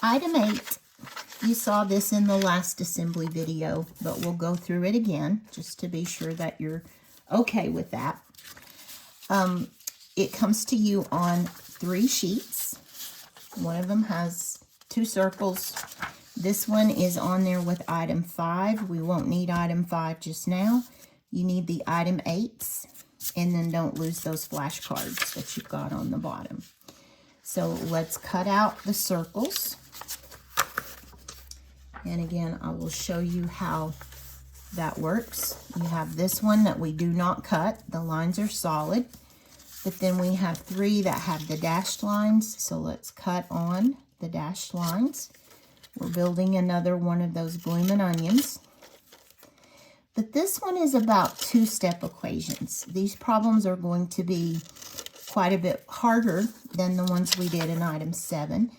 Item 8, you saw this in the last assembly video, but we'll go through it again just to be sure that you're okay with that. It comes to you on 3 sheets. One of them has 2 circles. This one is on there with item 5. We won't need item 5 just now. You need the item 8s, and then don't lose those flashcards that you've got on the bottom. So let's cut out the circles. And again, I will show you how that works. You have this one that we do not cut. The lines are solid. But then we have 3 that have the dashed lines. So let's cut on the dashed lines. We're building another one of those bloomin' onions. But this one is about 2-step equations. These problems are going to be quite a bit harder than the ones we did in item 7.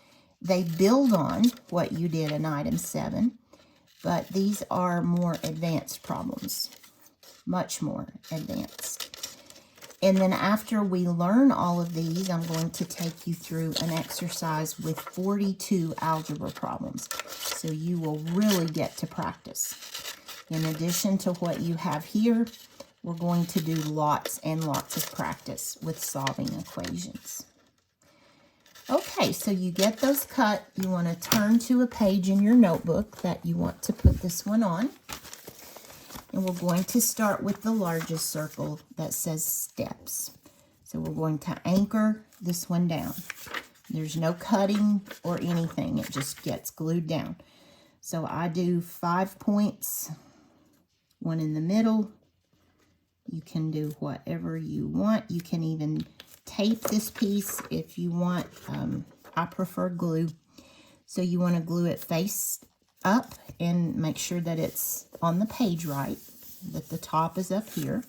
They build on what you did in item 7, but these are more advanced problems, much more advanced. And then after we learn all of these, I'm going to take you through an exercise with 42 algebra problems, so you will really get to practice. In addition to what you have here, we're going to do lots and lots of practice with solving equations. Okay, so you get those cut. You want to turn to a page in your notebook that you want to put this one on. And we're going to start with the largest circle that says steps. So we're going to anchor this one down. There's no cutting or anything. It just gets glued down. So I do 5 points, 1 in the middle. You can do whatever you want. You can even tape this piece if you want. I prefer glue. So you want to glue it face up and make sure that it's on the page right, that the top is up here.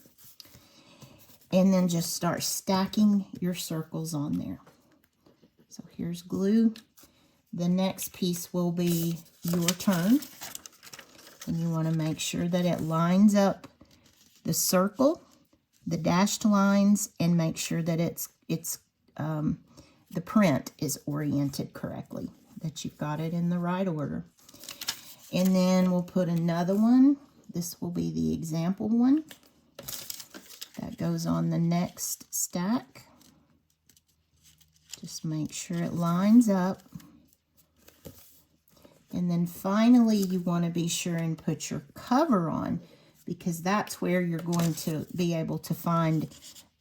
And then just start stacking your circles on there. So here's glue. The next piece will be your turn. And you want to make sure that it lines up the circle, the dashed lines, and make sure that the print is oriented correctly, that you've got it in the right order. And then we'll put another one. This will be the example one that goes on the next stack. Just make sure it lines up. And then finally, you want to be sure and put your cover on, because that's where you're going to be able to find,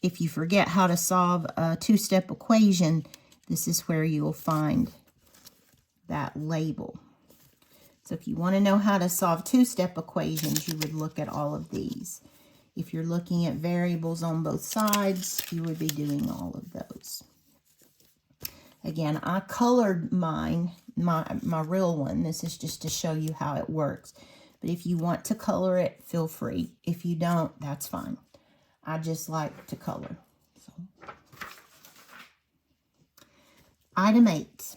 if you forget how to solve a 2-step equation, this is where you will find that label. So if you want to know how to solve 2-step equations, you would look at all of these. If you're looking at variables on both sides, you would be doing all of those. Again, I colored mine, my real one. This is just to show you how it works. But if you want to color it, feel free. If you don't, that's fine. I just like to color. So. Item 8.